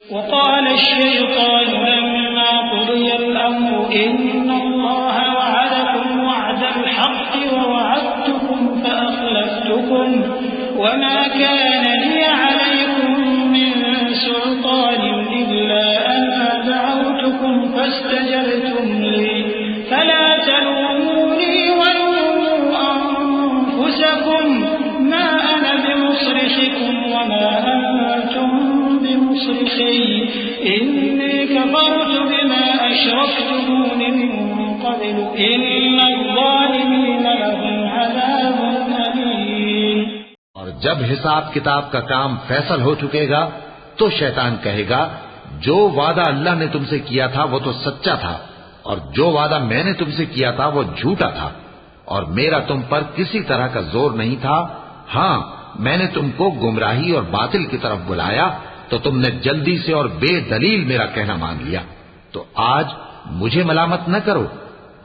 वक़ाल अश-शैतानु लम्मा क़ुदियल अम्रु इन्नल्लाह वअदकुम वअदल हक़्क़ि व वअदतुकुम फ़अख़लफ़्तुकुम वमा कान लि अलैकुम मिन सुल्तानिन इल्ला अन दअवतुकुम फ़ास्तजबतुम ली फला तलूमूनी वलूमू अन्फुसकुम मा अना बिमुस्रिख़िकुम वमा अंतुम बिमुस्रिख़ी इन्नी कफ़रतु बिमा अशरक्तमूनि मिन क़ब्लु इन्नज़्ज़ालिमीन लहुम अज़ाबुन अलीम। और जब हिसाब किताब का काम फैसल हो चुकेगा तो शैतान कहेगा, जो वादा अल्लाह ने तुमसे किया था वो तो सच्चा था और जो वादा मैंने तुमसे किया था वो झूठा था और मेरा तुम पर किसी तरह का जोर नहीं था। हाँ, मैंने तुमको गुमराही और बातिल की तरफ बुलाया तो तुमने जल्दी से और बेदलील मेरा कहना मान लिया। तो आज मुझे मलामत न करो,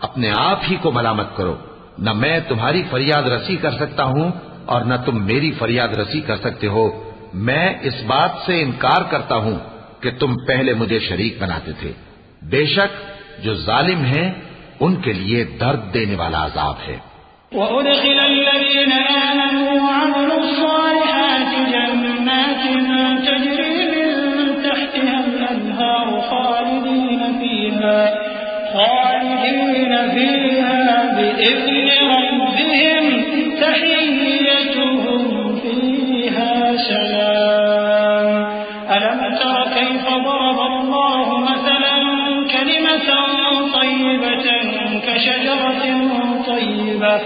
अपने आप ही को मलामत करो। न मैं तुम्हारी फरियाद रसी कर सकता हूं और न तुम मेरी फरियाद रसी कर सकते हो। मैं इस बात से इनकार करता हूं कि तुम पहले मुझे शरीक बनाते थे। बेशक जो जालिम हैं उनके लिए दर्द देने वाला अजाब है। अलम तर कैफ़ दरबल्लाहु मसलन कलिमतन तय्यबतन कशजरतिन तय्यबह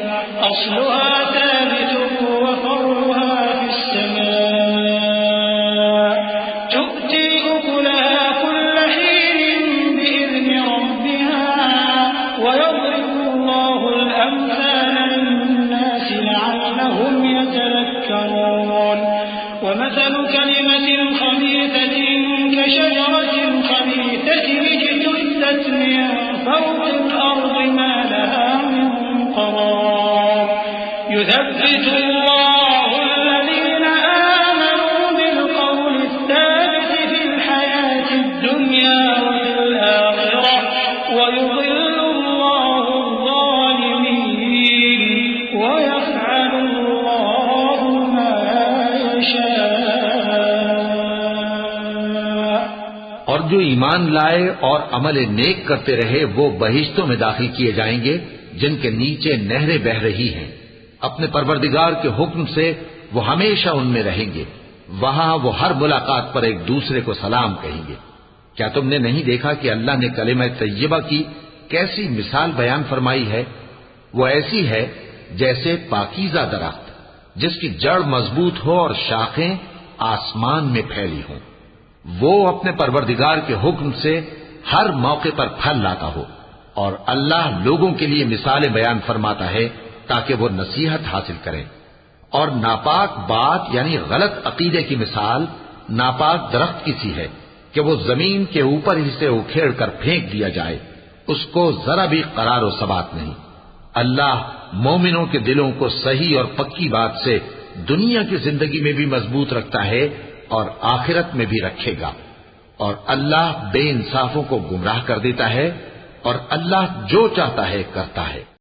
अस्लुहा साबितुन व फरुहा फिस्समा तु'ती उकुलहा कुल्ल हीन बिइज़नि रब्बिहा व यضरिबुल्लाहुल अम्साला लिन्नासि लअल्लहुम यतज़क्करून। ومثل كلمة خبيثة كشجرة خبيثة اجتثت من فوق الأرض ما لها من قرار يثبت الله الذين آمنوا بالقول الثابت في الحياة الدنيا وفي الآخرة ويضل الله الظالمين ويفعل الله ما और जो ईमान लाए और अमल नेक करते रहे वो बहिश्तों में दाखिल किए जाएंगे जिनके नीचे नहरें बह रही हैं। अपने परवरदिगार के हुक्म से वो हमेशा उनमें रहेंगे। वहां वो हर मुलाकात पर एक दूसरे को सलाम कहेंगे। क्या तुमने नहीं देखा कि अल्लाह ने कलिमा तय्यबा की कैसी मिसाल बयान फरमाई है? वो ऐसी है जैसे पाकीज़ा दरख्त जिसकी जड़ मजबूत हो और शाखें आसमान में फैली हों। वो अपने परवरदिगार के हुक्म से हर मौके पर फल लाता हो और अल्लाह लोगों के लिए मिसालें बयान फरमाता है ताकि वो नसीहत हासिल करें। और नापाक बात यानी गलत अकीदे की मिसाल नापाक दरख्त की सी है कि वो जमीन के ऊपर ही से उखेड़ कर फेंक दिया जाए, उसको जरा भी करार व सबात नहीं। अल्लाह मोमिनों के दिलों को सही और पक्की बात से दुनिया की जिंदगी में भी मजबूत रखता है और आखिरत में भी रखेगा। और अल्लाह बेइंसाफों को गुमराह कर देता है और अल्लाह जो चाहता है करता है।